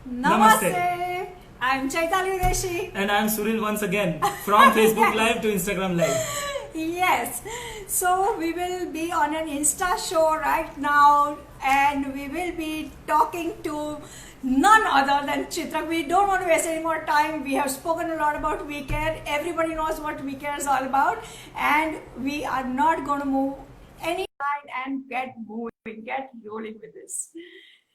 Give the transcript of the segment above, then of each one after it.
Namaste. I'm Chaitali Reshi. And I'm Suril once again from Facebook Live to Instagram Live. Yes. So we will be on an Insta show right now and we will be talking to none other than Chitrak. We don't want to waste any more time. We have spoken a lot about WeCare. Everybody knows what WeCare is all about. And we are not going to move any line and get moving, get rolling with this.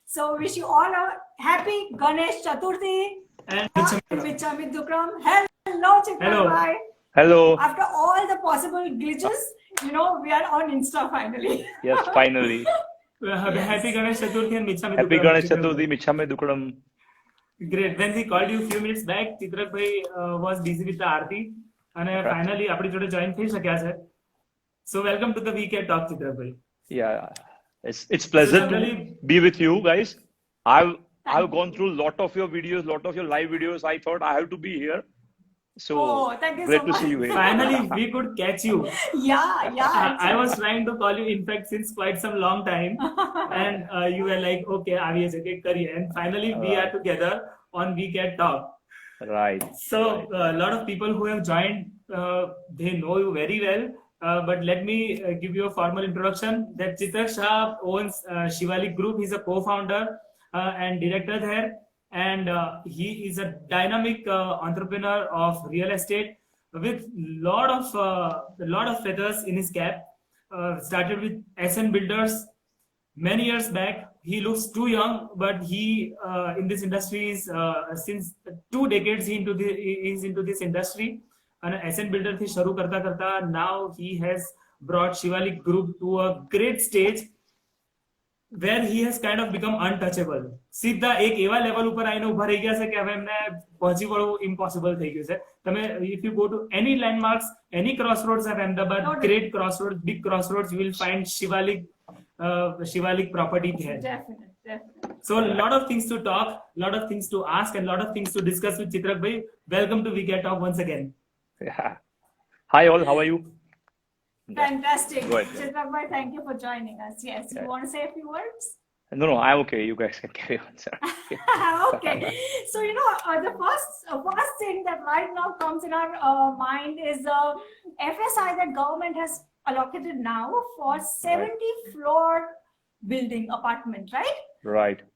So wish you all a happy Ganesh Chaturthi And Michami Dukram. Hello, Chitra Hello. Bhai. Hello. After all the possible glitches, we are on Insta finally. Yes, finally. Happy Ganesh Chaturthi and Michami Happy Dukram. Ganesh Chaturthi, Michhame Dukram. Great. When we called you a few minutes back, Chitrak bhai was busy with the Aarti. And finally, આપણી જોડે join થઈ શક્યા છે. So welcome to the WeCare Talk, Chitrak bhai. Yeah, it's pleasant to be with you guys. I've gone through a lot of your videos, lot of your live videos. I thought I have to be here. So Thank you great so to much. see you here. Finally, we could catch you. Yeah. I was trying to call you, in fact, since quite some long time. And you were like, okay, आविए जगह करिए. And finally, we are together on WeCare Talk. Right. So a lot of people who have joined, they know you very well. But let me give you a formal introduction. That Chitrak Shah owns Shivalik Group. He's a co-founder and director there, and he is a dynamic entrepreneur of real estate with lot of feathers in his cap. Started with SN Builders many years back. He looks too young, but he in this industry is since 2 decades he's into this industry. And SN Builder થી શરૂ કરતા કરતા now he has brought Shivalik Group to a great stage where he has kind of become untouchable. સીધા એક એવા level ઉપર આવીને ઉભા રહી ગયા છે કે હવે એમને પહોંચી વળવું impossible થઈ ગયું છે. તમે if you go to any landmarks, any crossroads of Ahmedabad, great crossroads, big crossroads, you will find Shivalik property there. Definitely. So a lot of things to talk, lot of things to ask, and lot of things to discuss with Chitrak bhai. Welcome to WeCare Talk once again. Yeah. Hi all, how are you? Fantastic. Go ahead. Chitrak Bhai, thank you for joining us. Yes, you Yeah. want to say a few words? No, I'm okay. You guys can carry on, sir. Okay. So, the first thing that right now comes in our mind is FSI that government has allocated now for 70 floor building apartment, right? Right.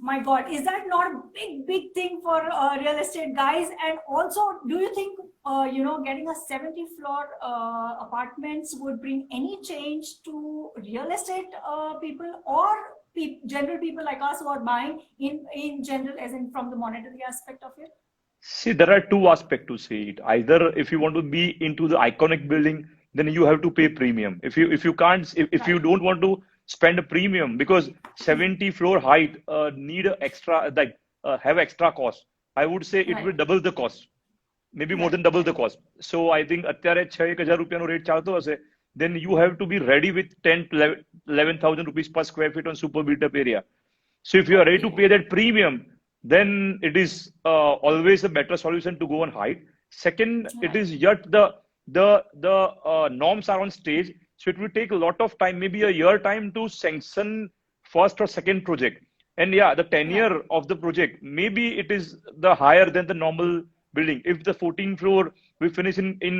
My God, is that not a big thing for real estate guys? And also, do you think, getting a 70 floor apartments would bring any change to real estate people or general people like us who are buying in general, as in from the monetary aspect of it? See, there are two aspects to see it. Either if you want to be into the iconic building, then you have to pay premium. If you can't, if you don't want to spend a premium, because 70 floor height need a extra have extra cost. I would say it will double the cost, maybe more than double the cost. So I think અત્યારે 6,000 રૂપિયાનો rate ચાલતો હશે, then you have to be ready with 10 to 11,000 rupees per square feet on super built up area. So if you are ready to pay that premium, then it is always a better solution to go on height. Second, it is yet the norms are on stage. So it will take a lot of time, maybe a year time to sanction first or second project. And yeah, the tenure of the project, maybe it is the higher than the normal building. If the 14th floor we finish in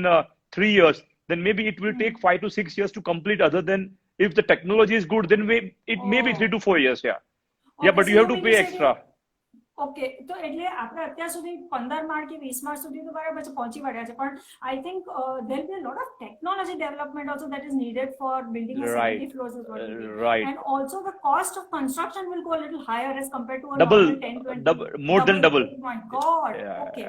3 years, then maybe it will take 5 to 6 years to complete. Other than if the technology is good, then it may be 3 to 4 years. Yeah. Yeah, but you have to pay extra. Okay તો એટલે આપણે અત્યાર સુધી 15 માળ કે 20 માળ સુધી તો બરાબર છે પહોંચી વળ્યા છે પણ I think there will be a lot of technology development also that is needed for building a 70 floors as well. Right. And also the cost of construction will go a little higher as compared to a Double, normal 10-20 more than double. Oh my God. Yeah. Okay.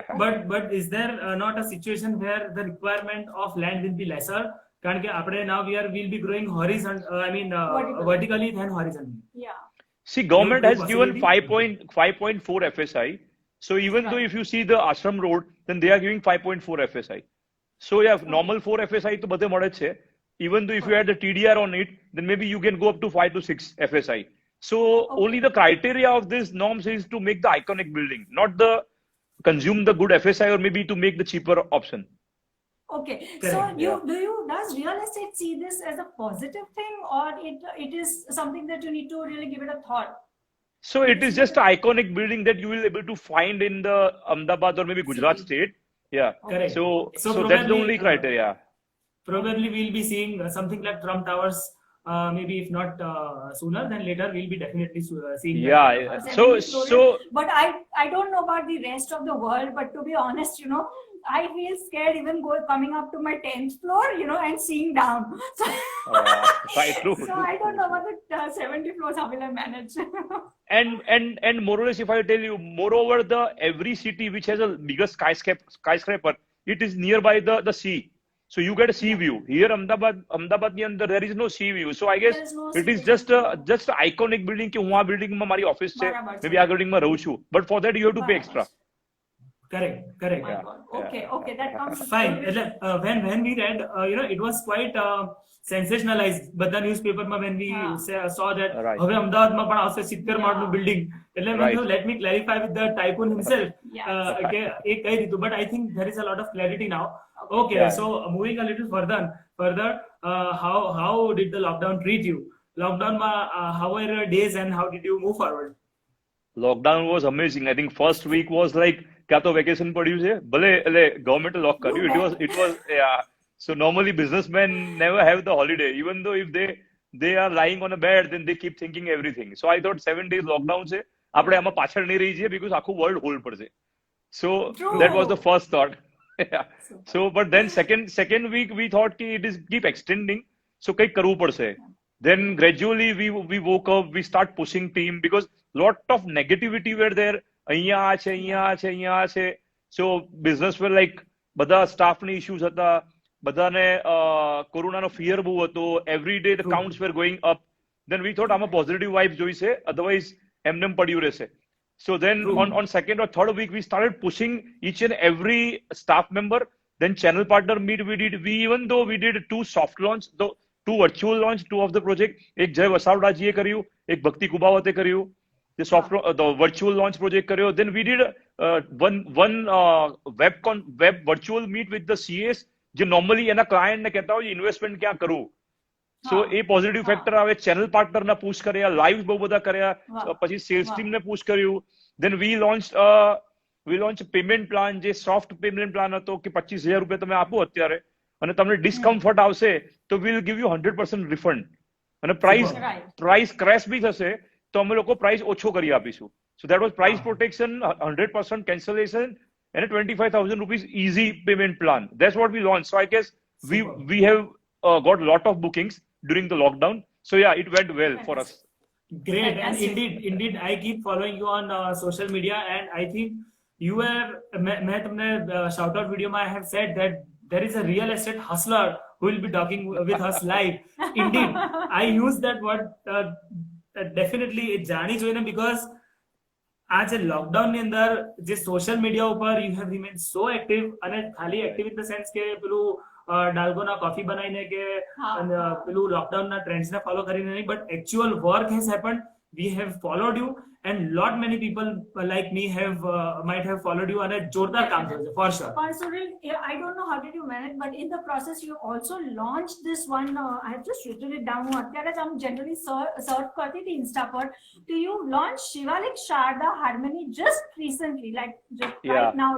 But is there not a situation where the requirement of land will be lesser? કારણ કે આપણે now we'll be growing vertically than horizontally. Yeah. See, government has given possibility? 5.4 FSI. So even though if you see the Ashram Road, then they are giving 5.4 FSI. So yeah, normal 4 FSI to બધે મળે છે. Even though if you add the TDR on it, then maybe you can go up to 5 to 6 FSI. So only the criteria of this norms is to make the iconic building, not the consume the good FSI or maybe to make the cheaper option. Okay, Correct, so yeah. does real estate see this as a positive thing or it is something that you need to really give it a thought? So it is just an iconic building that you will able to find in the Ahmedabad or maybe Gujarat state. Yeah. Correct. So So so that's the probably, only criteria. Probably we'll be seeing something like Trump Towers. Maybe if not sooner, then later we'll be definitely seeing that. Yeah. So But I don't know about the rest of the world, but to be honest, you know, I feel scared even coming up to my 10th floor, you know, and seeing down. So, right, true. so I don't know about the 70 floors, how will I manage? And more or less, if I tell you, moreover, the every city which has a bigger skyscraper, it is nearby the sea. So you get a sea view. Here, Ahmedabad ni andar, there is no sea view. So I guess There is no it sea is view. just a iconic building. कि वहाँ building में हमारी office है, बराबर maybe છે. આ building में रहूँ છું. But for that you have to pay extra. Correct, correct. My God. Okay, that comes. Fine. When we read, you know, it was quite sensationalized. બધા newspaper માં when we saw that Right. હવે અમદાવાદમાં પણ આવશે 70 માળનું building. એટલે મેં Right. કીધું, let me clarify with the tycoon himself. Yes. કે એ કહી દીધું. But I think there is a lot of clarity now. Okay, Yeah. so moving a little further, how did the lockdown treat you? Lockdown માં how were your days and how did you move forward? Lockdown was amazing. I think first week was like क्या तो vacation પડ્યું છે ભલે એટલે government lock કર્યું. It was yeah. So normally businessmen never have the holiday, even though if they are lying on a bed, then they keep thinking everything. So I thought 7 days lockdown છે આપણે આમાં પાછળ નહીં રહી જઈએ because આખું world hold પડશે. So True. that was the first thought. Yeah. So but then second week we thought कि it is keep extending. So કંઈક કરવું પડશે. Then gradually we woke up, we start pushing team because lot of negativity were there. અહીંયા આ છે. So business were like બધા staffની issues હતા, બધાને કોરોનાનો fear બહુ હતો. Every day the counts were going up. Then we thought આમાં positive vibes જોઈશે, otherwise એમને પડ્યું રહેશે. So then on second or third week we started pushing each and every staff member. Then channel partner meet even though we did 2 soft launch, 2 virtual launch, 2 of the project. એક જય વસાવડાજીએ કર્યું, એક ભક્તિ કુબાવતે કર્યું. The virtual launch project કર્યો. Then we did one web virtual meet with the CAs જે normally એના client ને કહેતા હોય investment ક્યાં કરવું. So એ positive factor આવે. channel partner ના push કર્યા, lives બહુ બધા કર્યા, પછી sales team ને push કર્યું. Then we launched payment plan જે soft payment plan હતો કે 25,000 રૂપિયા તમે આપો અત્યારે અને તમને discomfort આવશે તો we'll give you 100% refund. અને price crash બી થશે તો અમે લોકો price ઓછો કરી આપીશું. So that was price protection, 100% cancellation and a 25,000 rupees easy payment plan. That's what we launched. So I guess we have got a lot of bookings during the lockdown. So yeah, it went well for us. Great. And indeed, I keep following you on social media, and I think you were, मैं तुमने shout out video में I have said that there is a real estate hustler who will be talking with us live. Indeed, I use that word definitely જાણી જોઈને because આ જે lockdown ની અંદર જે સોશિયલ મીડિયા ઉપર you have remained so active અને ખાલી active in the sense કે પેલું ડાલ્ગોના કોફી બનાવીને કે પેલું લોકડાઉન ના ટ્રેન્ડ્સ ને ફોલો કરીને નહીં, but actual work has happened. We have followed you and lot many people like me might have followed you and a જોરદાર કામ થયું છે for sure. Sunil, I don't know how did you manage, but in the process you also launched this one. I have just written it down. અત્યારે જ આમ generally search કરતી હતી Insta પર. Do you launch Shivalik Sharda Harmony just recently, like just right now?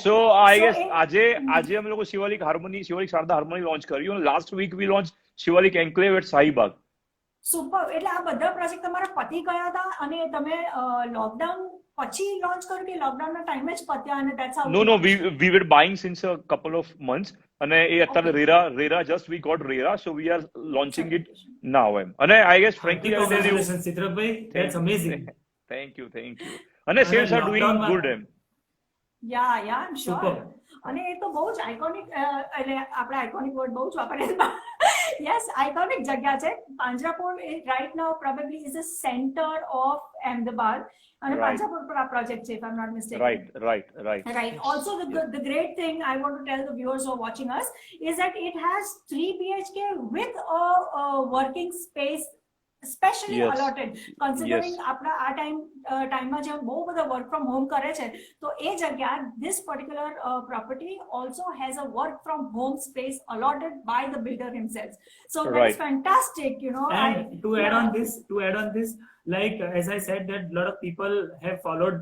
So I guess આજે અમે લોકો Shivalik Sharda હાર્મોની launch કર્યું અને last week we launched Shivalik Enclave at Shahibag. Super. એટલે આ બધા પ્રોજેક્ટ તમારા પતી ગયા હતા અને તમે લોકડાઉન પછી લોન્ચ કર્યું કે લોકડાઉન ના ટાઈમે જ પત્યા અને that's how? No, we were buying since a couple of months અને એ અત્યારે RERA just we got RERA, so we are launching it now. And I guess frankly I will tell you, ચિત્રભાઈ, that's amazing. Thank you. અને sales are doing good. Yeah, I'm sure. અને એ તો બહુ જ iconic, એટલે આપણે iconic word બહુ જ વાપરીએ. Yes, iconic જગ્યા છે. પાંજરાપોળ right now probably is the center of Ahmedabad. And Panjapur project, if I'm not mistaken. Right. Also, the great thing I want to tell the viewers who are watching us is that it has 3 BHK with a working space specially Yes. Allotted considering Yes. આપણા આ ટાઈમમાં જે બહુ બધા work from home કરે છે તો એ જગ્યા this particular property also has a work from home space allotted by the builder himself, so that is Right. fantastic, you know. And to add on this, like as I said, that a lot of people have followed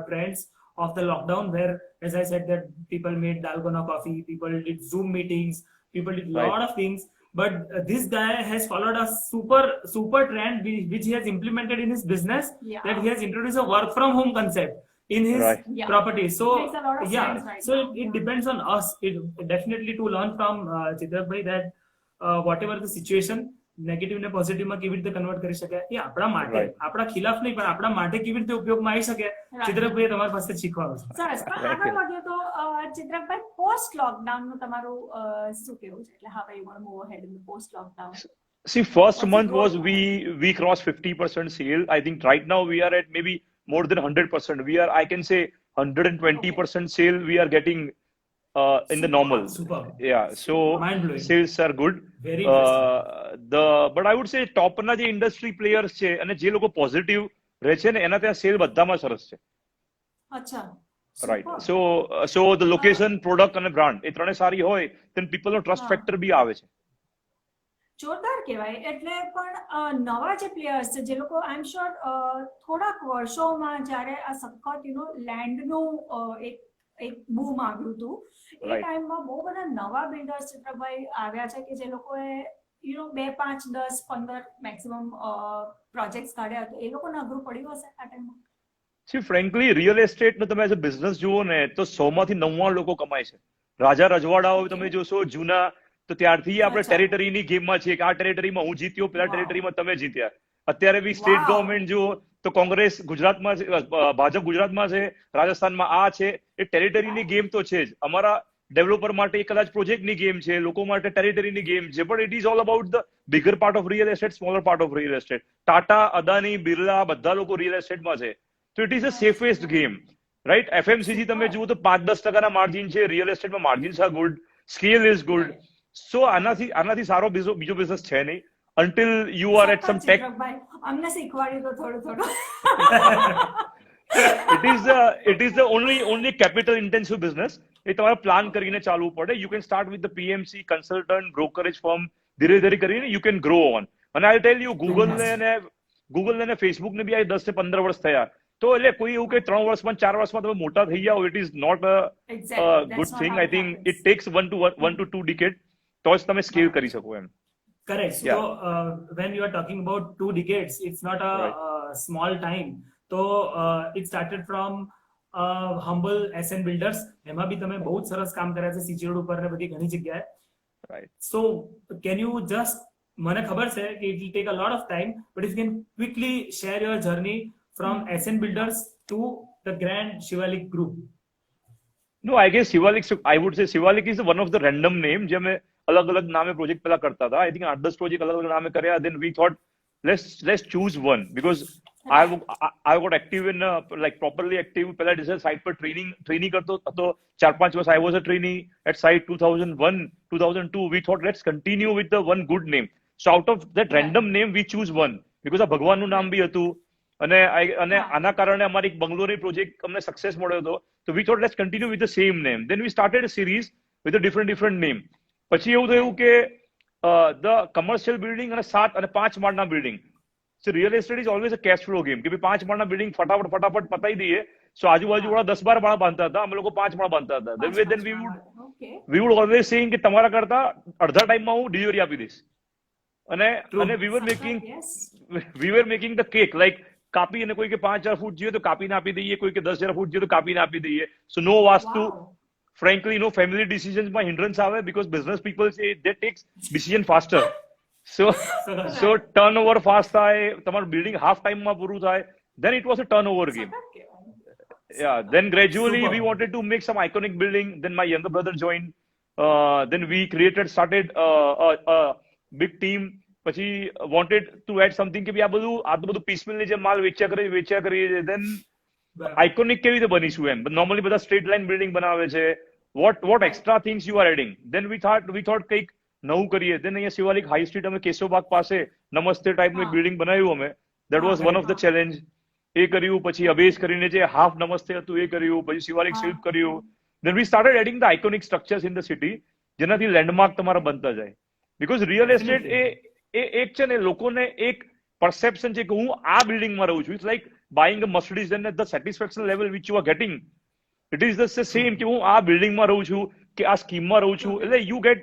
trends of the lockdown, where, as I said, that people made dalgona coffee, people did Zoom meetings, people did a Right. lot of things. But this guy has followed a super trend which he has implemented in his business. Yeah. That he has introduced a work from home concept in his Right. Yeah. property. So Makes a lot of yeah, sense right so now. it depends on us. It definitely to learn from Chitrak bhai that whatever the situation, negative ને positive માં કેવી રીતે convert કરી શકાય એ આપણા માટે, Right. આપણા ખિલાફ નહીં પણ આપણા માટે કેવી રીતે ઉપયોગમાં આવી શકે, ચિત્રકભાઈ તમારી પાસે શીખવાનું છે. સરસ. પણ આગળ વધ્યો તો ચિત્રકભાઈ, પોસ્ટ લોકડાઉન નું તમારું શું કેવું છે? એટલે how you want to move ahead in the post lockdown? See, first What's month the was goal? we crossed 50% sale. I think right now we are at maybe more than 100%. We are, I can say, 120% sale we are getting in the normal. Super. Yeah, so Mind blowing. sales are good. Very But I would say top ના જે industry players છે અને જે લોકો positive રહે છે ને એના ત્યાં sale બધામાં સરસ છે. અચ્છા. Right. Super. So the location, product અને brand એ ત્રણે સારી હોય then people નો trust હા. factor બી આવે છે. જોરદાર કહેવાય. એટલે પણ નવા જે પ્લેયર્સ છે જે લોકો આઈ એમ શ્યોર થોડાક વર્ષોમાં જ્યારે આ સખત લેન્ડનું એક બૂમ આવ્યું હતું એ Right. ટાઈમમાં બહુ બધા નવા બિલ્ડર્સ ચિત્રભાઈ આવ્યા છે કે જે લોકોએ 2, 5, 10, 15 મેક્સિમમ પ્રોજેક્ટ્સ કાઢ્યા હતા. એ લોકોને અઘરું પડ્યું હશે આ ટાઈમમાં? See, frankly, real estate નો તમે એઝ અ બિઝનેસ જુઓ ને તો 100 માંથી 99 લોકો કમાય છે. રાજા રજવાડાઓ તમે જોશો જૂના તો ત્યારથી આપણે અચ્છા. ટેરિટરીની ગેમમાં છીએ કે આ ટેરિટરીમાં હું જીત્યો, પેલા Wow. ટેરિટરીમાં તમે જીત્યા. અત્યારે બી સ્ટેટ Wow. ગવર્મેન્ટ જુઓ તો કોંગ્રેસ ગુજરાતમાં છે, ભાજપ ગુજરાતમાં છે, રાજસ્થાનમાં આ છે. એ ટેરિટરીની ગેમ તો છે જ. અમારા ડેવલપર માટે કદાચ પ્રોજેક્ટની ગેમ છે, લોકો માટે ટેરિટરીની ગેમ છે, પણ it is all about the bigger part of real estate, smaller part of real estate. Tata, Adani, Birla બધા લોકો રિયલ એસ્ટેટમાં છે. તો it is a safest game, right? FMCG તમે જુઓ તો 5-10% માર્જિન છે. રિયલ એસ્ટેટમાં margins are good, scale is good. So આનાથી સારો બીજો બિઝનેસ છે નહીં until you are at some tech. ચિત્રકભાઈ, અમને શીખવાડ્યું તો થોડું. It is the only capital intensive business. એ તમારે પ્લાન કરીને ચાલવું પડે. You can start with the PMC, consultant, brokerage firm. ધીરે ધીરે કરીને you can grow on. અને I'll tell you, Google ને Facebook ને બી આ 10 થી 15 વર્ષ થયા. તો એટલે કોઈ એવું કે 3 વર્ષમાં 4 વર્ષમાં તમે મોટા થઈ જાઓ, it is not a Exactly. That's good not thing. how I it think happens. it takes 1 to 2 decades તો જ તમે સ્કેલ કરી શકો એમ. Correct. So Yeah. when you are talking about 2 decades, it's not a Right. small time. So it started from humble SN builders. એમાં બી તમે બહુ જ સરસ કામ કર્યા છે CG રોડ ઉપર ને બધી ઘણી જગ્યાએ. Right. So can you just, મને ખબર છે કે it will take a lot of time, but if you can quickly share your journey from SN builders to the grand Shivalik group. No, I guess Shivalik, I would say Shivalik is one of the random name જે અમે અલગ અલગ નામે project પેલા કરતા હતા. I think 8-10 project અલગ અલગ નામે કર્યા. Then we thought let's choose one because I got active in like properly active. પેલા ડિઝાઇન સાઇટ પર ટ્રેનિંગ કરતો હતો 4-5 વર્ષ. I was a trainee at site 2001-2002. We thought let's continue with the one good name. So out of that random name we choose one because આ ભગવાનનું નામ બી હતું અને આના કારણે અમારી એક બંગલોરી પ્રોજેક્ટ અમને સક્સેસ મળ્યો હતો. So we thought let's continue with the same name. Then we started a series with a different name. પછી એવું થયું કે the commercial building અને 7 અને 5 માળના building. So real estate is always a cash flow game કે ભાઈ 5 માળના building ફટાફટ પતાઈ દઈએ. So આજુબાજુ વાળા 10-12 માળા બાંધતા હતા, અમે લોકો 5 માળા બાંધતા હતા. Then we would always saying કે તમારા કરતા અડધા ટાઈમમાં હું ડિલિવરી આપી દઈશ. અને we were making the cake like કાપી અને કોઈ કે 5,000 ફૂટ જોઈએ તો કાપીને આપી દઈએ, કોઈ કે 10,000 ફૂટ જોઈએ તો કાપીને આપી દઈએ. So no vastu, frankly, no family decisions માં hindrance આવે because business people say they take decision faster. So turnover fast થાય, તમારું બિલ્ડિંગ હાફ ટાઈમમાં પૂરું થાય. Then it was a turnover game. Yeah. Then gradually we wanted to make some iconic building. Then my younger brother joined. Then we started a big team. પછી wanted to add something કે ભાઈ આ બધું piecemeal જે માલ વેચ્યા કરીએ. Then iconic કેવી રીતે બનીશું એમ. But normally બધા straight line building બનાવે છે. What extra things you are adding? Then we thought કંઈક નવું કરીએ. દેન અહીંયા શિવાલિક હાઈ સ્ટ્રીટ અમે કેશવબાગ પાસે નમસ્તે ટાઈપનું એક હા. બિલ્ડિંગ બનાવ્યું અમે. દેટ હા, વોઝ વન ઓફ ધ હા. ચેલેન્જ. એ કર્યું. પછી અબેજ કરીને જે હાફ નમસ્તે હતું એ કર્યું. પછી શિવાલિક હા. શિલ્પ કર્યું. Then we started adding the iconic structures in the city, જેનાથી લેન્ડમાર્ક તમારા બનતા જાય. બીકોઝ રિયલ એસ્ટેટ એ એક છે ને, લોકોને એક પરસેપ્શન છે કે હું આ બિલ્ડિંગમાં રહું છું. It's like buying a Mercedes and the satisfaction level which you are getting, it is the same કે હું આ બિલ્ડિંગમાં રહું છું કે આ સ્કીમમાં રહું છું. એટલે યુ ગેટ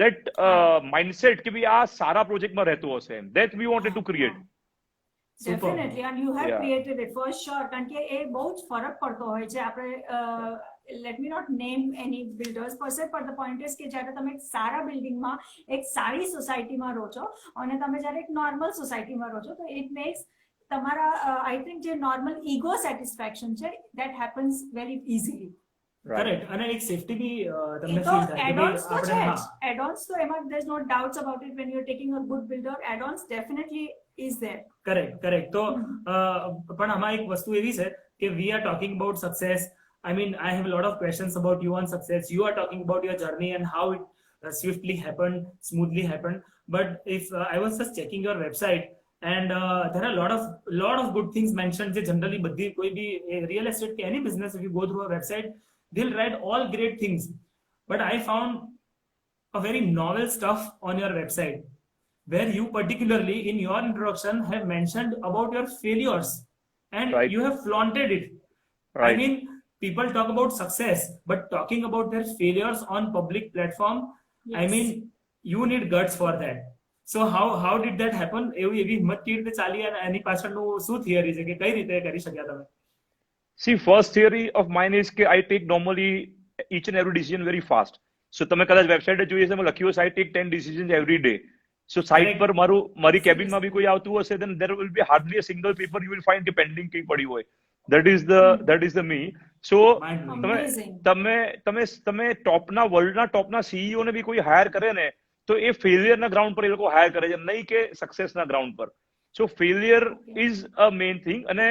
that mindset કે ભાઈ આ સારા પ્રોજેક્ટમાં રહેતો હશે એમ. That we wanted to create. Definitely, and you have Yeah. created it for sure. કારણ કે એ બહુ જ ફરક પડતો હોય છે. આપણે let me not name any builders per se, પણ ધ પોઈન્ટ ઇઝ કે જ્યારે તમે એક સારા બિલ્ડિંગમાં એક સારી સોસાયટીમાં રહો છો અને તમે જ્યારે એક નોર્મલ સોસાયટીમાં રહો છો, તો ઇટ મેક્સ તમારા આઈ થિંક જે નોર્મલ ઈગો સેટિસ્ફેક્શન છે, that happens very easily. Correct. અને એક સેફટી બી તમને એ તો ફીલ થાય કે એડોન્સ તો આપણે છે હા જ. એડોન્સ તો એમાં there is no doubts about it. When you are taking a good builder, add-ons definitely is there. Correct. તો પણ આમાં એક વસ્તુ એવી છે કે we are talking about success. I mean, I have a lot of questions about you on success. You are talking about your journey and how it swiftly happened, smoothly happened. But if I was just checking your website, and there are a lot of good things mentioned. J generally Baddi कोई भी real estate के any business, if you go through a website, they'll write all great things. But I found a very novel stuff on your website, where you particularly in your introduction have mentioned about your failures, and Right. you have flaunted it. Right. I mean, people talk about success, but talking about their failures on public platform, I Yes. mean, you need guts for that. So how did that happen? એવી હિંમત કેવી રીતે ચાલી અને એની પાછળનું શું theory છે કે કઈ રીતે કરી શક્યા તમે? See, first theory of mine is કે I take normally each and every decision very fast. So તમે કદાચ વેબસાઇટ જોઈએ છે, એમાં લખ્યું હશે I take 10 decisions every day. So site પર મારી કેબિનમાં બી કોઈ આવતું હશે, then there will be hardly a single paper you will find કે પેન્ડિંગ કંઈ પડી હોય. That is the me. So Amazing. તમે ટોપના વર્લ્ડના ટોપના સીઈઓ ને બી કોઈ હાયર કરે ને, તો એ ફેલિયરના ગ્રાઉન્ડ પર એ લોકો હાયર કરે છે, નહીં કે સક્સેસના ગ્રાઉન્ડ પર. So failure is a main thing. અને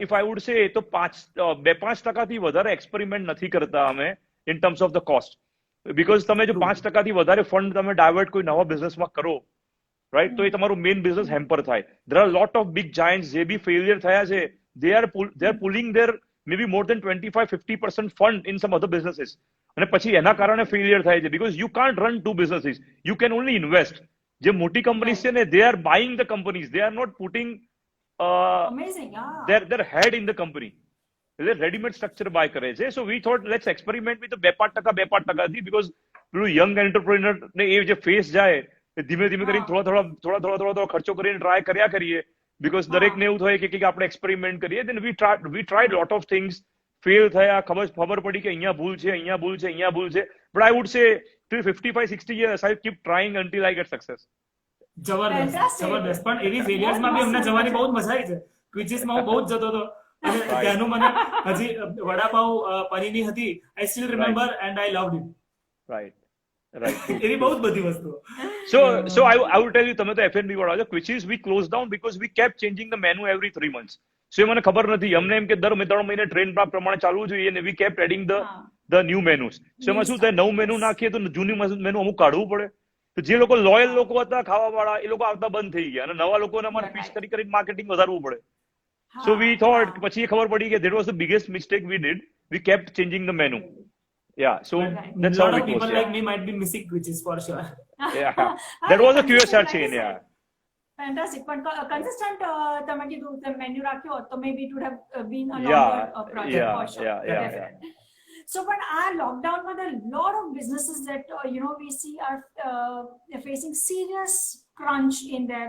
ઇફ આઈ વુડ સે તો 2-5% વધારે એક્સપેરિમેન્ટ નથી કરતા અમે in terms of the cost. Because તમે જો 5% વધારે ફંડ તમે ડાયવર્ટ કોઈ નવા બિઝનેસમાં કરો, રાઈટ, તો એ તમારું મેઇન બિઝનેસ હેમ્પર થાય. There are lot of big Giants જે બી ફેલિયર થયા છે, they are pulling their maybe more than 25-50% fund in some other businesses. અને પછી એના કારણે ફેલિયર થાય છે, because you can't run two businesses, you can only invest. જે મોટી કંપનીઝ છે ને, they are buying the companies, they are not putting Amazing. their head in the company. એટલે રેડીમેડ સ્ટ્રક્ચર બાય કરે છે. So we thought let's experiment with 2-5% because પેલું young entrepreneur ને એ જે ફેસ જાય, ધીમે ધીમે કરીને થોડા ખર્ચો કરીને ટ્રાય કર્યા કરીએ. બીકોઝ દરેકને એવું થાય કે આપણે એક્સપેરિમેન્ટ કરીએ. Then we tried lot of things, fail થયા, ખબર પડી કે અહીંયા ભૂલ છે, અહીંયા ભૂલ છે, અહીંયા ભૂલ છે. બટ આઈ વુડ સે till 55-60 years I keep trying until I get success. જબરદસ્ત. પણ એવી ફેલિયર્સમાં બી અમને જવાની બહુ મજા આવી છે. ક્વિઝિસમાં હું બહુ જ જતો હતો, અને ત્યાંનું મને હજી વડાપાવ પનીરની હતી, I still remember and I loved it. Right. એવી બહુ જ બધી વસ્તુઓ. So I will tell you, તમે તો F&B વાળા છો, which is we closed down because we kept changing the menu every 3 months. So એ મને ખબર નથી, અમને એમ કે દર 3 મહિને ટ્રેન્ડ પ્રમાણે ચાલવું જોઈએ, અને we kept adding the new menus. So એમાં શું થાય, નવું મેનુ નાખીએ તો જૂની મેનુ અમુક કાઢવું પડે. તો જે લોકો લોયલ લોકો હતા ખાવા વાળા, એ લોકો આવતા બંધ થઈ ગયા, અને નવા લોકોને અમારે પીચ કરી માર્કેટિંગ વધારવું પડે. So we thought, પછી એ ખબર પડી કે that was the biggest mistake we did. We kept changing the menu. Yeah, so that's how lot it of was. people Yeah. like me might be missing quizzes for sure. Yeah, that was a QSR chain. Yeah. Fantastic. પણ consistent તમે કીધું menu રાખ્યો હોત તો maybe it would have been a Yeah, longer project for sure. yeah. Definitely. So, but our lockdown, with a lot of businesses that we see are facing serious crunch in their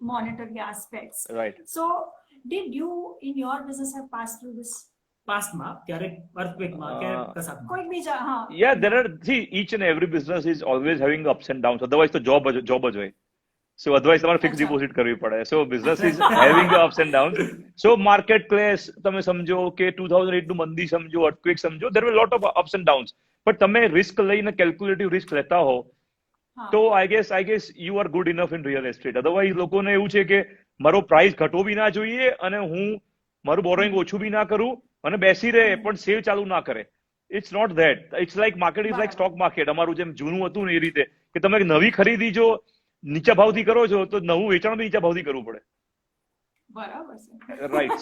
monetary aspects. Right. So, did you in your business have passed through this? પાસ્ટમાં ક્યારેક અર્થક્વેકમાં કે કશાકમાં? કોઈ બીજા Yeah, there are, see, each and every business is always having ups and downs. Otherwise, the job જ હોય. So otherwise, તમારે fix deposit કરવી પડે. So business is having the ups and downs. So market place તમે સમજો કે 2008 નું મંદી સમજો, earthquake સમજો, there were a lot of ups and downs. But તમે રિસ્ક લઈને કેલ્ક્યુલેટિવ રિસ્ક લેતા હો, તો I guess you are good enough in real estate. Otherwise, લોકોને એવું છે કે મારો પ્રાઇસ ઘટવો બી ના જોઈએ, અને હું મારું બોરોઈંગ ઓછું બી ના કરું, અને બેસી રહે પણ સેલ ચાલુ ના કરે. It's not that. It's like market is like stock market. અમારું જેમ જૂનું હતું ને એ રીતે કે તમે નવી ખરીદી જો નીચા ભાવથી કરો છો તો નવું વેચાણ બી નીચા ભાવથી કરવું પડે. બરાબર છે. રાઈટ.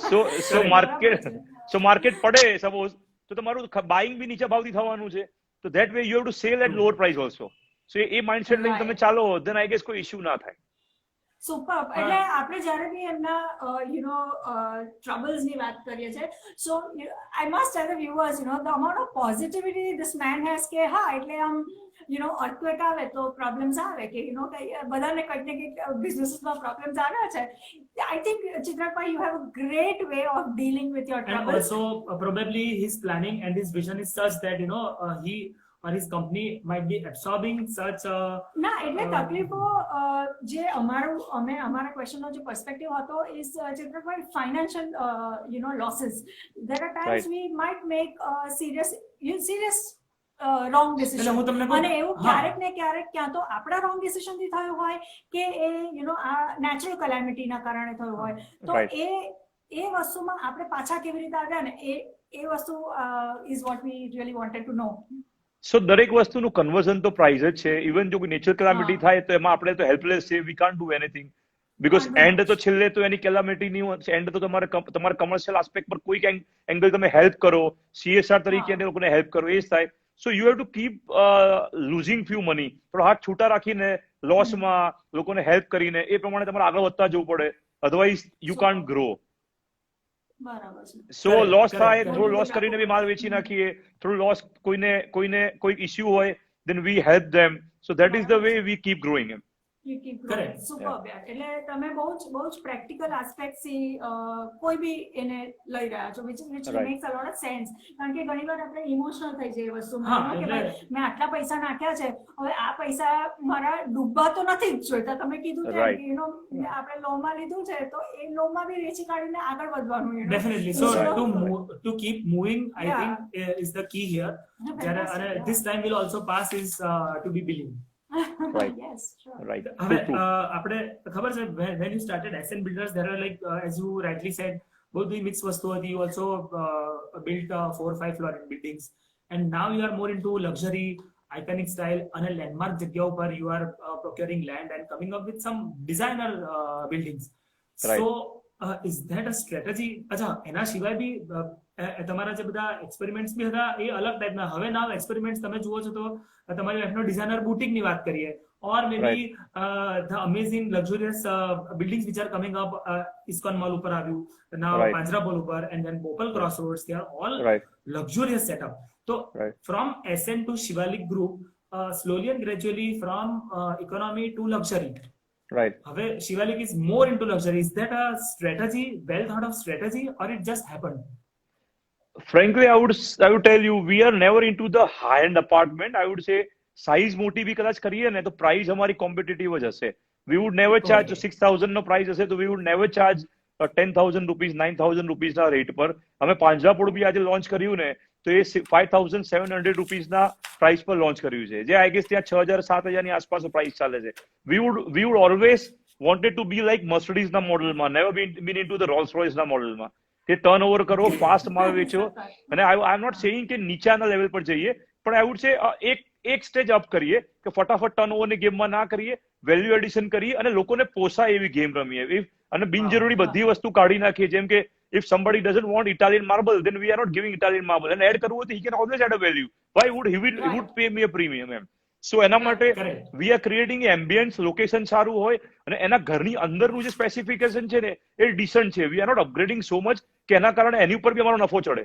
સો માર્કેટ પડે સપોઝ તો તમારું બાઇંગ બી નીચા ભાવથી થવાનું છે. તો that way you have to sell at lower price also. So a mindset લઈને તમે ચાલો ધેન આઈ ગેસ કોઈ ઇશ્યુ ના થાય. સુપર. એટલે આપણે જ્યારે બી એમના ટ્રબલ્સ ની વાત કરીએ છીએ, so I must tell the viewers the amount of positivity this man has કે હા એટલે આમ અર્થક્વેક આવે તો પ્રોબ્લેમ્સ આવે કે બધાને કંઈક ને કંઈક બિઝનેસમાં પ્રોબ્લેમ્સ આવ્યા છે. આઈ થિંક ચિત્રકભાઈ you have a great way of dealing with your And troubles. also, probably his planning and his vision is such that he or his company might be absorbing such ના એટલે તકલીફો જે અમારા ક્વેશ્ચનનો જે perspective હતો is ચિત્રકભાઈ financial losses. There are times we might make serious wrong એટલે decision, હું તમને કહું, અને એવું હા. ક્યારેક ને ક્યારેક ક્યાં તો આપણા રોંગ ડિસિઝન થી થયું હોય કે એ આ નેચરલ કેલામિટી ના કારણે થયું હોય. તો Right. એ વસ્તુમાં આપણે પાછા કેવી રીતે આવ્યા ને એ વસ્તુ is what we really wanted to know. So દરેક વસ્તુનું કન્વર્ઝન તો પ્રાઇસ જ છે. ઇવન જો કોઈ નેચરલ કેલામિટી થાય તો એમાં આપણે તો હેલ્પલેસ છે. We can't do anything because and તો છેલ્લે તો એની કેલામિટી નહીં એન્ડ તો તમારા કમર્શિયલ આસ્પેક્ટ પર કોઈક એંગલ તમે હેલ્પ કરો, CSR તરીકે એને લોકોને હેલ્પ કરો એ જ થાય. So you have to keep losing few money. થોડો હાથ છૂટા રાખીને લોસમાં લોકોને હેલ્પ કરીને એ પ્રમાણે તમારે આગળ વધતા જવું પડે. Otherwise you can't grow. બરાબર છે. સો Correct, લોસ થાય correct. થોડું લોસ કરીને બી માલ વેચી નાખીએ. થોડું લોસ કોઈક ઇશ્યુ હોય then we help them. So that is the way we keep growing him. You keep growing. Correct. Superb યાર. એટલે તમે બહુ જ પ્રેક્ટિકલ આસ્પેક્ટ થી કોઈ બી એને લઈ રહ્યા છો, which Right. makes a lot of sense. કારણ કે ઘણીવાર આપણે ઇમોશનલ થઈ જઈએ વસ્તુમાં હા, કે એટલે- ભાઈ મેં આટલા પૈસા નાખ્યા છે, હવે આ પૈસા મારા ડૂબવા તો નથી જ જોઈતા. તમે કીધું તેમ Right. કે આપણે લોનમાં લીધું છે તો એ લોનમાં બી વેચી કાઢીને આગળ વધવાનું. Definitely. So Instead of- to keep moving, I Yeah. think is the key here. Fantastic, yeah. This time will also pass is to be billing. Right. Yes, sure. Right. હવે True. આપણે ખબર છે when you started SN Builders, there are like as you rightly said, બહુ બધી mix વસ્તુ હતી. You also built 4 or 5 floor buildings, and now you are more into luxury, iconic style અને landmark જગ્યાઓ પર you are procuring land and coming up with some designer buildings. Right. So is that a strategy? અચ્છા, એના સિવાય બી તમારા જે બધા experiments બી હતા એ અલગ ટાઈપના. હવે ના એક્સપેરિમેન્ટ્સ તમે જુઓ છો તો તમારી વાઈફનો ડિઝાઇનર બુટિક ની વાત કરીએ, or maybe the amazing luxurious buildings which are coming up. ISKCON Mall ઉપર આવ્યું, now Right. પાંજરાપોળ ઉપર, and then Bhopal Crossroads, they are all Right. luxurious setup. So Right. from SN to Shivalik Group, slowly and gradually from economy to luxury. Right. હવે Shivalik is more into luxury. Is that a strategy, well thought of strategy, or it just happened? Frankly, I would tell you, we are never into the high-end apartment. I would say size મોટી બી કદાચ કરીએ ને તો price અમારી competitive જ હશે. We would never charge Okay. 6,000 no price હશે તો we would never charge 10,000 rupees, 9,000 rupees ના રેટ પર. અમે પાંજરાપોળ બી આજે લોન્ચ કર્યું ને તો એ 5,700 rupees ના પ્રાઇસ પર લોન્ચ કર્યું છે, જે આઈ ગેસ ત્યાં 6,000 7,000 ની આસપાસ પ્રાઇસ ચાલે છે. We would always wanted to be like Mercedes ના મોડલમાં, never been into the Rolls Royce ના મોડલમાં. કે ટર્ન ઓવર કરો, ફાસ્ટ માલ વેચો. અને આઈ એમ નોટ સેઇંગ કે નીચાના લેવલ પર જઈએ, પણ આઈ વુડ સે એક સ્ટેજ અપ કરીએ કે ફટાફટ ટર્ન ઓવરની ગેમમાં ના કરીએ, વેલ્યુ એડિશન કરીએ અને લોકોને પોસાય એવી ગેમ રમીએ. અને બિનજરૂરી બધી વસ્તુ કાઢી નાખીએ. જેમ કે if somebody doesn't want Italian marble, then we are not giving Italian marble. And add કરવું હોય તો he can always add a value. Why would he would pay me a premium એમ. સો એના માટે Correct. We are creating ambience, location સારું હોય અને એના ઘરની અંદરનું જે સ્પેસિફિકેશન છે ને એ ડિસન્ટ છે. We are not upgrading so much કે એના કારણે એની ઉપર બી અમારો નફો ચડે.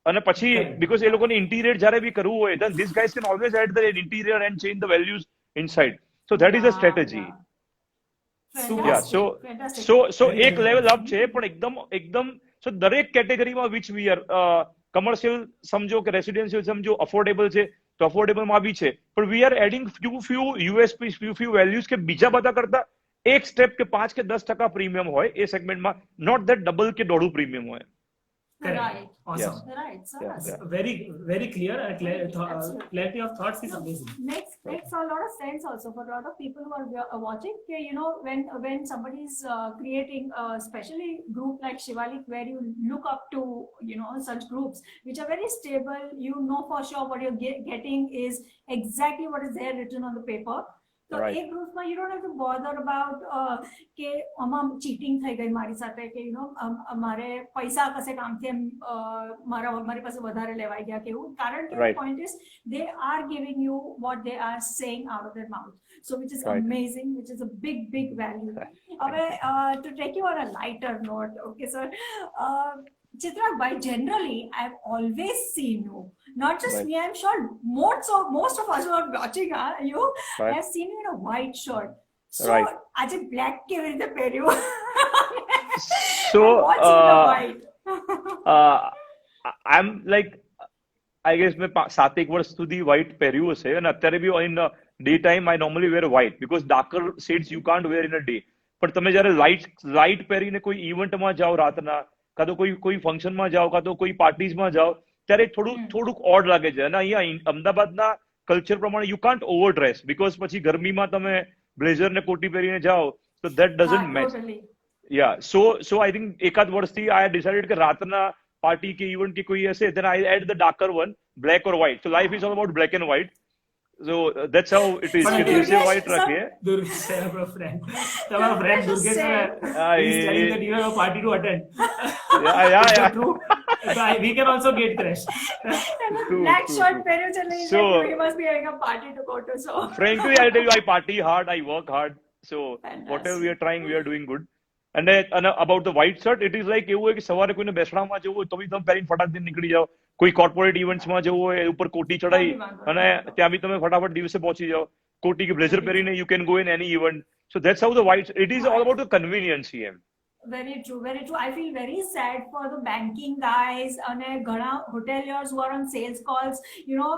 અને પછી બીકોઝ એ લોકોને ઇન્ટિરિયર જ્યારે બી કરવું હોય then these guys can always add the interior and change the values inside. So that is a strategy. Yeah, so એક લેવલ અપ છે, પણ એકદમ સો દરેક કેટેગરીમાં વિચ વી આર કમર્શિયલ સમજો કે રેસિડેન્શિયલ સમજો, અફોર્ડેબલ છે તો અફોર્ડેબલમાં બી છે, પણ we are adding few USPs, few values કે બીજા બધા કરતા એક સ્ટેપ કે 5 કે 10% પ્રીમિયમ હોય એ સેગમેન્ટમાં, નોટ ધેટ ડબલ કે દોઢું પ્રીમિયમ હોય. Correct. Right. Awesome. Right. So Yeah. Very, very clear and Absolutely. clarity of thoughts is amazing. Makes a lot of sense also for a lot of people who are watching. Okay, you know, when somebody is creating especially group like Shivalik, where you look up to, you know, such groups which are very stable, you know for sure what you're getting is exactly what is there written on the paper. So Right. એક ગ્રુપમાં you don't have to bother about કે આમાં cheating થઈ ગઈ મારી સાથે કે you know મારે પૈસા કશે કામથી મારી પાસે વધારે લેવાઈ ગયા કે એવું કારણ કે Right. point is they are giving you what they are saying out of their mouth, so which is Right. amazing, which is a big value. To take you on a lighter note, okay sir, Chitra, by generally I've always seen you, not just Right. me, I'm sure most of us who are watching you, Right. I've seen you in a white shirt. So Right. આજે black કેવી રીતે પહેર્યું? So What's in the white? I'm like, I guess મેં 7-1 વર્ષ સુધી white પહેર્યું હશે અને અત્યારે બી in day time I normally wear white because darker shades you can't wear in a day. પણ તમે જ્યારે લાઇટ પહેરીને કોઈ ઇવેન્ટમાં જાઓ રાતના, કાં તો કોઈ ફંક્શનમાં જાઓ, કાં તો કોઈ પાર્ટીઝમાં જાઓ, ત્યારે થોડુંક ઓડ લાગે છે. અને અહીંયા અમદાવાદના કલ્ચર પ્રમાણે you can't over dress because પછી ગરમીમાં તમે બ્લેઝર ને કોટી પહેરીને જાઓ તો that doesn't match. Totally. Yeah, so I think एकाद वर्ष थी I decided कि रातना पार्टी के इवेंट की कोई ऐसे then I add the darker one, black or white. So life is all about black and white. So that's how it is. But कि दूसरे white Durgesh, रखिए. Durgesh, our friend. Our friend Durgesh Say. is telling that you have a party to attend. Yeah. Is that true? So we can also get crashed. Black true, shirt true. પહેર્યું છે એટલે So- he must be having a party to go to. So Frankly, I tell you, I party hard, I work hard. So Fantastic. whatever we are trying, we are doing good. And about the white shirt, it is like એવું હોય કે સવારે કોઈને બેસણામાં જવું હોય તો બી તમે પહેરીને ફટાક દઈને નીકળી જાઓ. કોઈ કોર્પોરેટ ઇવેન્ટ્સમાં જવું હોય ઉપર કોટી ચડાઈ અને ત્યાં બી તમે ફટાફટ દિવસે પહોંચી જાઓ. કોટી કે બ્લેઝર પહેરીને you can go in any event. So that's how the white, it is all about the convenience here. very true. I feel very sad for the banking guys and ghana hoteliers who are on sales calls, you know,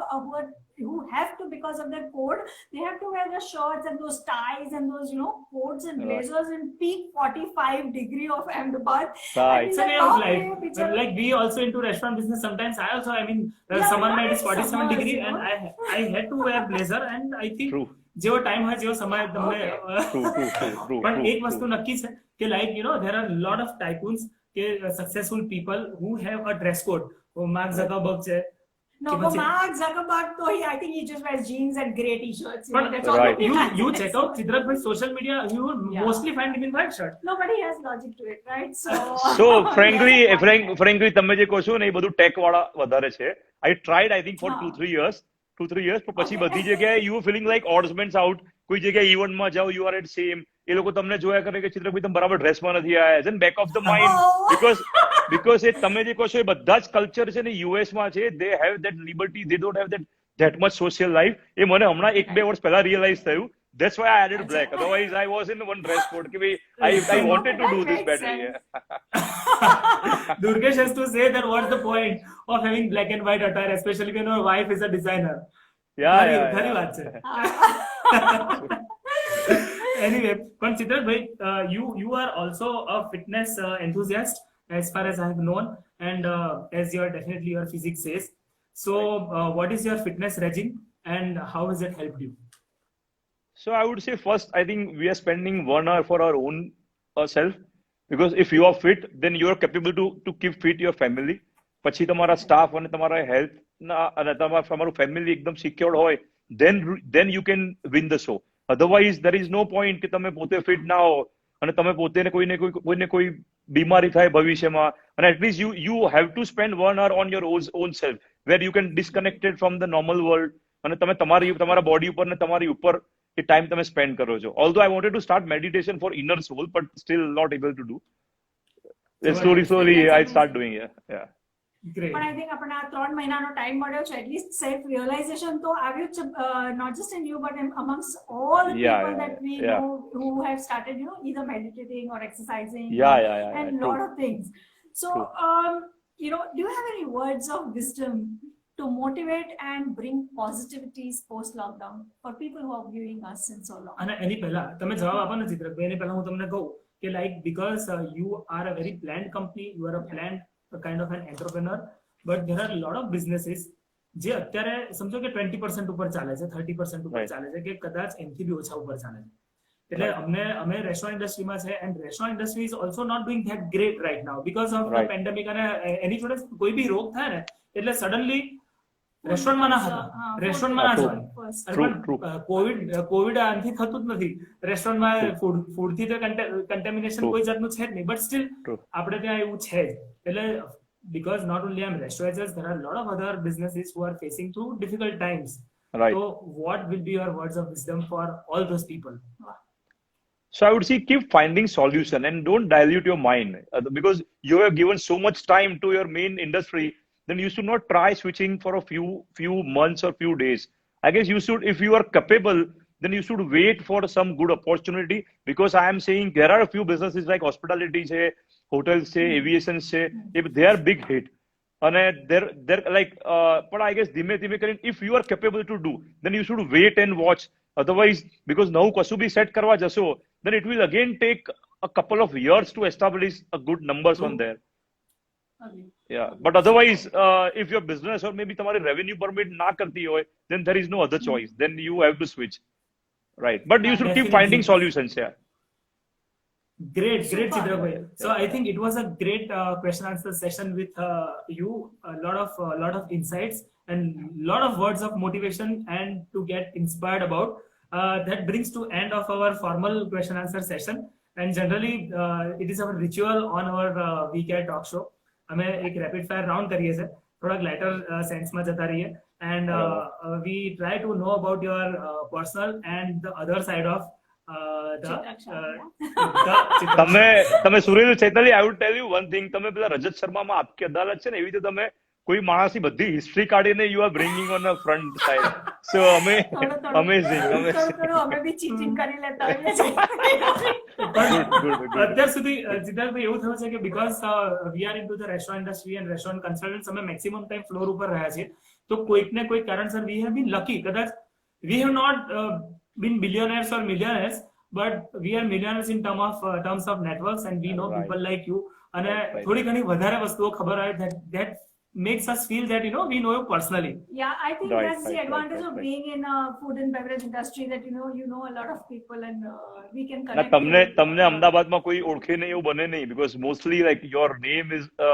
who have to, because of their code, they have to wear the shirts and those ties and those, you know, coats and blazers in peak 45 degree of Ahmedabad. Right. And It's a way how of can life. you picture- Like we also into restaurant business sometimes. I also, I mean, Yeah, summer but night is not in 47 summers, degree you and know. I had to wear blazer and I think True. જેવો time હોય જેવો સમય તમને True. પણ એક વસ્તુ નક્કી છે કે like you know there are a lot of tycoons કે successful people who have a dress code. Mark ઝકરબર્ગ છે. No, કે but પછી- Mark Zuckerberg, though, I think he just wears jeans and grey t-shirts. You know, But that's all Right. that he has. you check out Chitrak by social media, you will Yeah. mostly find him in white shirt. Nobody has logic to it, right? So, So frankly તમે જે કહો છો ને એ બધું tech વાળા વધારે છે. I tried I think for હા. 2-3 years પણ પછી Okay. બધી જગ્યાએ you were feeling like oddsmen out. કોઈ જગ્યાએ ઇવેન્ટમાં જાઓ you are at same. એ લોકો તમને જોયા કરે કે ચિત્રભાઈ તમે બરાબર ડ્રેસમાં નથી આયા. then back of the mind Oh. because એ તમે જે કહો છો એ બધા જ કલ્ચર છે ને US માં છે. they have that liberty, they don't have that much social life. એ મને હમણાં 1-2 વર્ષ પહેલા realize થયું. That's why I added black. Otherwise, I was in one dress code. I wanted to do this That better. makes Yeah. Durgesh has to say that what's the point of having black and white attire, especially when your wife is a designer. ખરી વાત છે. Anyway, but Chitrak bhai, you are also a fitness enthusiast as far as I have known, and as definitely your physique says. So, what is your fitness regime, and how has it helped you? So I would say first, I think we are spending 1 hour for our own self, because if you are fit, then you are capable to keep fit your family. પછી તમારા staff અને તમારા health અને તમારું family એકદમ secured હોય, then you can win the show. Otherwise, there is no point કે તમે પોતે fit ના હો અને તમે પોતે કોઈને કોઈ બીમારી થાય ભવિષ્યમાં. અને at least you have to spend 1 hour on your own self, where you can disconnect it from the normal world અને તમે તમારા body ઉપર ને તમારી ઉપર એ time તમે spend કરો છો. Although I wanted to start meditation for inner soul, but still not able to do. Slowly I start doing it. Yeah. Great. પણ I think આપણને આ 3 મહિનાનો ટાઈમ મળ્યો છે, એટલીસ્ટ સેલ્ફ રિયલાઇઝેશન તો આવ્યું જ છે, not just in you but amongst all the Yeah, people yeah, that we yeah. know who have started, you know, either meditating or exercising Yeah, and true. lot of things. So, True. you know, do you have any words of wisdom to motivate and bring positivities post lockdown for people who are viewing us since so long? અને એની પહેલા તમે જવાબ આપો ને ચિત્રકભાઈ, એની પહેલા હું તમને કહું કે like because you are a very planned company, you are a planned kind of an entrepreneur, but there are a lot of businesses જે અત્યારે સમજો કે 20% ઉપર ચાલે છે, 30% ઉપર Right. ચાલે છે, કે કદાચ એનાથી બી ઓછા ઉપર ચાલે છે. એટલે અમે રેસ્ટોરન્ટ ઇન્ડસ્ટ્રીમાં છે, and restaurant industry is also not doing that great right now because of Right. Pandemic. અને એની જોડે કોઈ બી રોગ થાય ને એટલે સડનલી રેસ્ટોરન્ટમાં ના હતા, રેસ્ટોરન્ટમાં ના જવાય. True. કોવિડ આનાથી થતું જ નથી રેસ્ટોરન્ટમાં, ફૂડથી તો કન્ટેમિનેશન True. કોઈ જાતનું છે જ નહીં, બટ સ્ટીલ True. આપણે ત્યાં એવું છે જ. એટલે because not only I'm restaurants, there are a lot of other businesses who are facing through difficult times. Right. So what will be your words of wisdom for all those people? So I would say keep finding solution and don't dilute your mind because you have given so much time to your main industry. Then you should not try switching for a few months or few days. I guess you should, if you are capable, then you should wait for some good opportunity. Because I am saying there are a few businesses like hospitality, say, hotels, say, aviation, say, if they are big hit. And they're like, but I guess if you are capable to do, then you should wait and watch. Otherwise, because now kasu bhi set karwa jaso, then it will again take a couple of years to establish a good numbers on there. Yeah, but otherwise, if your business or maybe tamari revenue permit na karti hoy, then there is no other choice. Then you have to switch, right? But you should keep finding solutions. Yeah. Great, Super. Chitrak bhai. So I think it was a great question answer session with you. A lot of insights and lot of words of motivation and to get inspired about. That brings to end of our formal question answer session. And generally, it is our ritual on our weekend talk show. અમે એક rapid fire round કરીએ છીએ, થોડાક lighter સેન્સમાં જતા રહીએ, and we try to know about your personal and the other side of તમે Suresh Chaitali, I would tell you one thing, તમે પેલા રજત શર્મામાં આપકી અદાલત છે ને, એવી રીતે તમે કોઈ માણસની બધી હિસ્ટ્રી કાઢીને you are bringing on a front side. So amazing. અમે બી ચીટિંગ કરી લેતા હોઈએ છીએ. અત્યાર સુધી સિદ્ધાર્થભાઈ એવું થયું છે કે because we are into the restaurant industry and restaurant consultants, અમે મેક્સિમમ ટાઈમ ફ્લોર ઉપર રહ્યા છીએ, તો કોઈક ને કોઈક કારણસર વી હેવ બીન લકી. કદાચ we have not been billionaires or millionaires, but we are millionaires in terms of networks, and we know Right. people like you. અને Right. થોડી ઘણી વધારે વસ્તુઓ ખબર હોય that makes us feel that we know you personally. Yeah, I think Right, that's the right, advantage right, of right. being in a food and beverage industry, that you know a lot of people, and we can ના, connect. તમને અમદાવાદમાં કોઈ ઓળખે નહીં એવું બને નહીં, because mostly like your name is a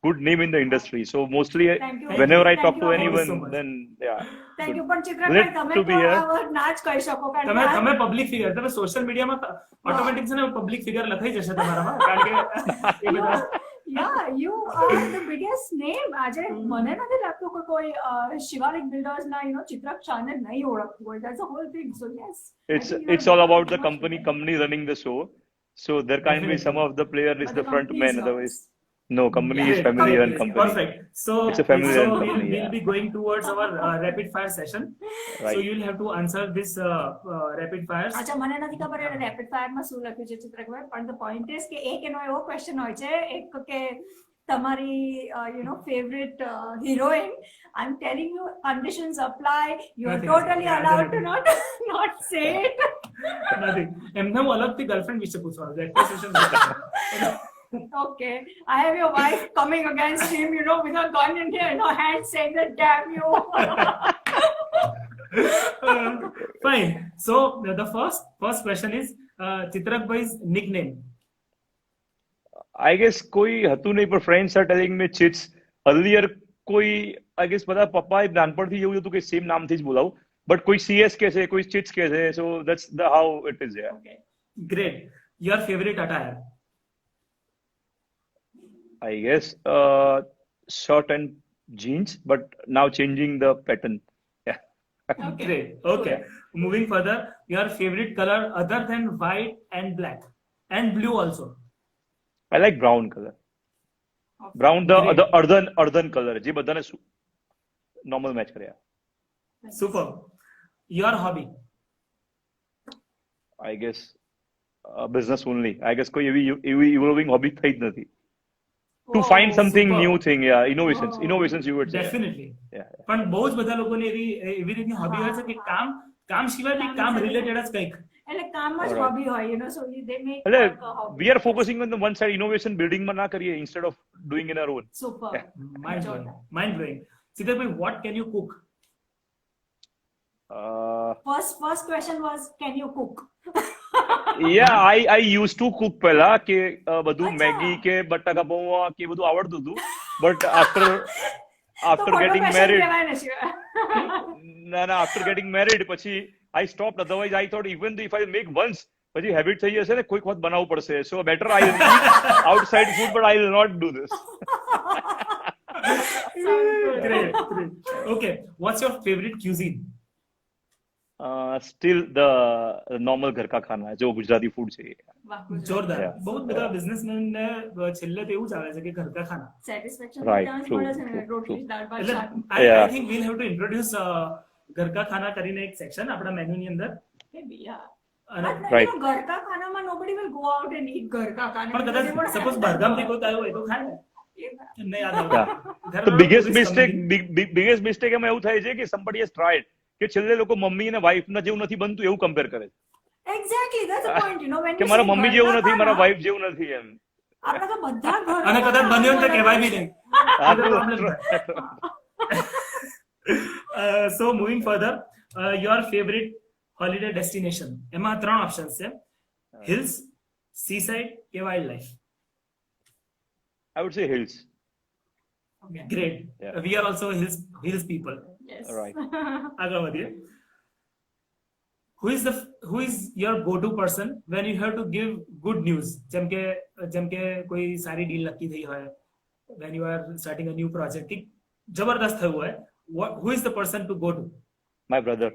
good name in the industry. So mostly Thank you. whenever I Thank talk you. to Thank you anyone, so much. then yeah. Thank you. good. પણ ચિત્રભાઈ, Glad તમે to તો be here. આ word ના જ કહી શકો, કારણ કે તમે પબ્લિક ફિગર, તમે સોશિયલ મીડિયામાં ઓટોમેટિક છે ને પબ્લિક ફિગર લખાઈ જશે તમારામાં, કારણ કે એ બધા Yeah, you are the biggest name. આજે મને નથી લાગતું કે કોઈ શિવાલિક બિલ્ડર્સ ના ચિત્રક શાહને નહીં ઓળખતું હોય. That's the whole thing. So yes, I think you It's are all about the much company better. running the show. So there can't be some of the player is But the the front company is man. yours. Otherwise, no, company is Great. family run company. Perfect. So, It's a family-run company, we'll yeah. be going towards our rapid fire session. Right. So you'll have to answer this rapid fires. અચ્છા, મને નથી ખબર એને rapid fire માં શું લખ્યું છે ચિત્રકભાઈ, પણ ધ પોઈન્ટ ઇઝ કે એક એનો એવો ક્વેશ્ચન હોય છે, એક કે તમારી favourite heroine, I am telling you, conditions apply, you are Nothing. Totally Yeah, allowed to nothing. Not say it. Nothing. એમને હું અલગથી ગર્લફ્રેન્ડ વિશે પૂછવાનું છે. Okay, I have your wife coming against him, with her gun in her hand, saying that damn you. Fine. So the first question is Chitrak bhai's nickname. I guess કોઈ હતું નહીં, પણ friends are telling me chits. Earlier કોઈ I guess બધા પપ્પા નાનપણથી એવું હતું કે સેમ નામથી જ બોલાવું, but કોઈ CS કહે છે, કોઈ chits કહે છે. So that's how it is. Yeah. Okay. Great. Your favorite attire? I guess shirt and jeans, but now changing the pattern. Yeah. Okay. Great. Okay. Moving further, your favorite color other than white and black and blue also? I like brown color. Brown, the Great. earthen color, જે બધાને normal match કરે. Superb. Your hobby? I guess business only. I guess કોઈ એવી evolving hobby થઈ જ નથી. To Oh, find something superb. new thing, yeah, innovations Oh. you would say. Definitely. Yeah. પણ બહુ જ બધા લોકોની એવી રીતની હોબી હોય છે કે કામ સિવાય બી કામ રિલેટેડ જ કંઈક એટલે કામ જ Alright. hobby હોય, you know, so they make એટલે work a hobby. we are focusing on the one side, innovation building માં ના કરીએ instead of doing in our own. Super. Mind blowing. Mind blowing. Siddharth bhai, what can you cook? First question was, can you cook? Yeah, I used to cook પહેલા કે બધું અચ્છા. Maggi કે બટાકા પૌવા કે બધું આવડતું હતું, but તો after ખોટો getting question married, કહેવાય ને શિવા. ના after getting married પછી I stopped. Otherwise I thought even if I make once પછી habit થઈ જશે ને, કોઈક વખત બનાવવું પડશે. So better I eat outside food, but I will not do this. Great, great. Okay, what's your favorite cuisine? Still the normal ઘર કા ખાના जो ગુજરાતી food છે. વાહ, ગુજરાત. જોરદાર. Yeah. બહુ બધા બિઝનેસમેન ને છેલ્લે તો એવું જ આવે છે કે ઘરકા ખાના. Satisfaction Right, ત્યાં જ true, મળે છે ને, true, રોટલી, true. દાળ, ભાત, એટલે શાક. I Yeah. think we'll have to introduce ઘરકા ખાના કરીને એક સેક્શન આપણા મેનુ ની અંદર. Maybe, yeah. અને But, Right. you know, ઘરકા ખાનામાં nobody will go out and eat ઘરકા ખાના. પણ They won't કદાચ સપોઝ have બહારગામથી that. કોઈ આવ્યો હોય તો ખાય ને. Yeah. એમને યાદ આવે. Yeah. There are The a lot of biggest tourist mistake, community. biggest mistake એમાં એવું થાય છે કે somebody has tried કે છેલ્લે લોકો મમ્મી અને વાઇફ ના જેવું નથી બનતું એવું કમ્પેર કરે છે Exactly, that's the point, you know, when કે you મારા say મમ્મી ઘરકા જેવું નથી, મારા ખાના, વાઇફ જેવું નથી એમ. આપણે તો બધા ઘરકા અને કદાચ ખાના બન્યો ને તો બનાવીએ. કહેવાય બી નહીં. આ એ તો તો- problem થાય. So moving further, your favorite holiday destination. એમાં ત્રણ ઓપ્શન્સ છે. Hills, seaside કે wildlife. I would say hills. Great. Yeah. We are also hills people. Yes. Right. આગળ વધીએ. Who is your go-to person when you have to give good news? જેમ કે કોઈ સારી ડીલ નક્કી થઈ હોય, when you are starting a new project, કે જબરદસ્ત થયું હોય, who is the person to go to? My brother.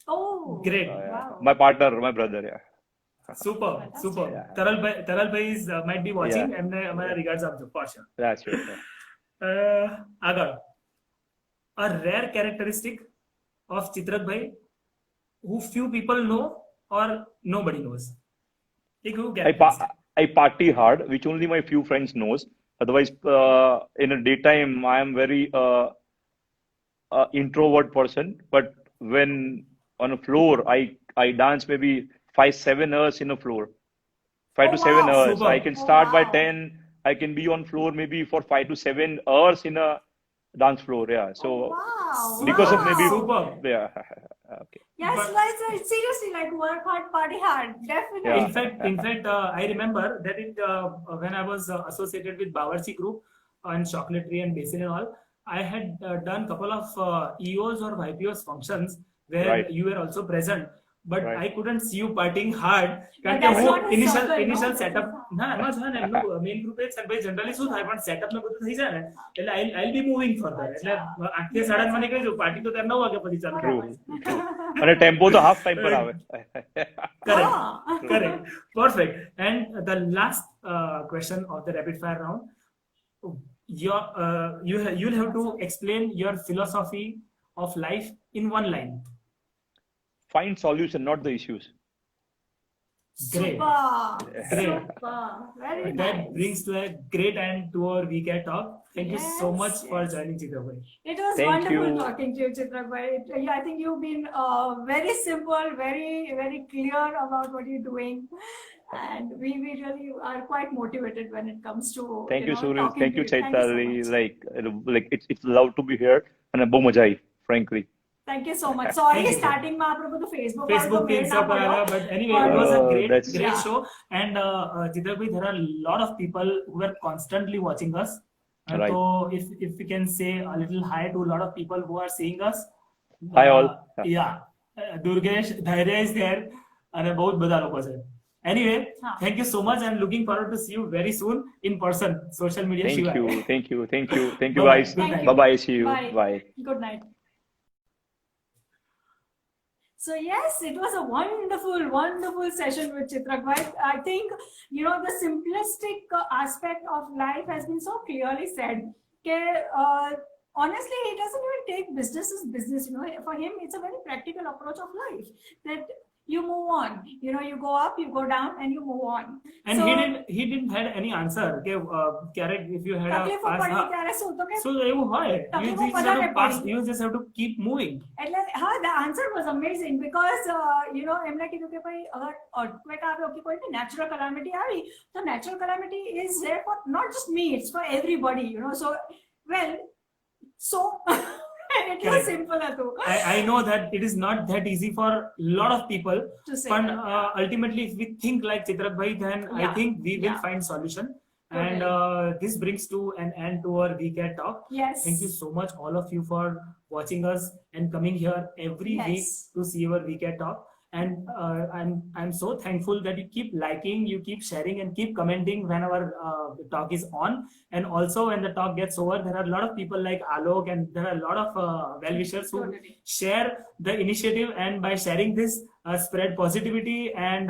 Oh, Great. Yeah. wow. My partner, my brother, yeah. Super. Yeah. તરલભાઈ might be watching. Yeah. એમને અમારા regards આપજો for sure. That's it. Yeah. આગળ. A rare characteristic of Chitrakbhai who few people know or nobody knows. એક એવું I, characteristic. I party hard, which only my few friends knows. Otherwise, in a daytime, I am very introvert person. But when on a floor, I dance maybe 5-7 hours in a floor. 5 to Oh, 7 wow, hours. super. I can start by wow. 10. I can be on floor maybe for 5 to 7 hours in a dance floor. Yeah. So Wow. because of maybe Super. yeah. Okay. Yes, But- like, seriously, like work hard, party hard, definitely. Yeah. In fact, I remember that when I was associated with Bawarchi Group and Chocolatry and Basin and all, I had done couple of EOs or YPOs functions where Right. you were also present. But Right. I couldn't see you partying hard. કારણ કે that's હું not his circle, no? initial setup ના એમાં છે ને એમનું main group એક છે ભાઈ જનરલી શું થાય પણ સેટઅપ ને બધું થઈ જાય ને એટલે I'll be moving further એટલે 8 થી 8:30 મને કહી દઉં પાર્ટી તો 9 વાગે પછી ચાલુ True. અને ટેમ્પો તો હાફ ટાઈમ પર આવે. Correct. Ah. Correct. Perfect. And the last question of the rapid fire round. You'll have to explain your philosophy of life in one line. Find solution, not the issues. Great. Super. Great. Super. Very That nice. brings to a great end to our weekend talk. Thank you so Yes, much for yes. joining, Chitrakbhai. It was Thank wonderful you. talking to you, Chitrakbhai. Yeah, I think you've been very simple, very, very clear about what you're doing. And we really are quite motivated when it comes to Thank you, know, Surya. talking Thank to you, Thank you so Chaitali. much. Like it's love to be here. અને બહુ મજા આવી, frankly. Thank you so much. Sorry, Thank you. starting માં આપણે બધું Facebook Facebook પર page પર આવ્યા, but anyway, it was a Oh, great that's- show. And Chitrakbhai, there are a lot of people who are constantly watching us. Right. So if we can say a little hi to a lot of people who are seeing us. Hi all. Yeah. Durgesh, Dhairya is there. And बहुत બધા લોકો છે. Anyway, હા. thank you so much. I'm looking forward to see you very soon in person. Social media. Thank Shiva. you, thank you, thank you, thank you, Bye-bye. guys. Good night. Bye bye. See you. Bye. Bye. Good night. So yes, it was a wonderful, wonderful session with Chitrakbhai. I think, you know, the simplistic aspect of life has been so clearly said. Honestly, he doesn't even take business as business, you know. For him, it's a very practical approach of life. That, you move on. You know, you go up, you go down, and you move on. And So, he didn't had any answer કે ક્યારેક if you had a તકલીફો પડી ત્યારે શું તો કે so એવું હોય you તકલીફો just have to બધાને pass, પડી. you just have to keep moving. એટલે હા, the answer was amazing because you know એમણે કીધું કે ભાઈ અગર earthquake આવ્યો કે કોઈ natural calamity આવી તો natural calamity is there for not just me, it's for everybody, you know. So well, so it was Correct. simple હતું I know that it is not that easy for a lot of people, to say but that. ultimately if we think like Chitrak bhai, then I Yeah. think we will Yeah. find solution. Totally. And this brings to an end to our weekend talk. Yes. Thank you so much all of you for watching us and coming here every Yes. week to see our weekend talk. And I'm so thankful that you keep liking, you keep sharing, and keep commenting when our talk is on. And also when the talk gets over, there are a lot of people like Alok, and there are a lot of well-wishers who Totally. share the initiative, and by sharing this, spread positivity and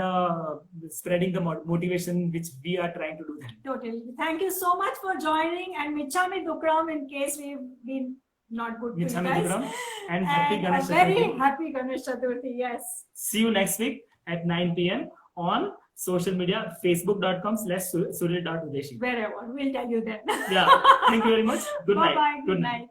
spreading the motivation which we are trying to do that. Totally. Thank you so much for joining, and Michami Dukram in case we've been not good to you Michami guys. Dukram, and happy And Ganesh a very Chaturthi. happy Ganesh Chaturthi. Yes. See you next week at 9 p.m. on social media, facebook.com/suril.udeshi. Wherever. We'll tell you then. Yeah. Thank you very much. Good night. Bye-bye. Good night. night.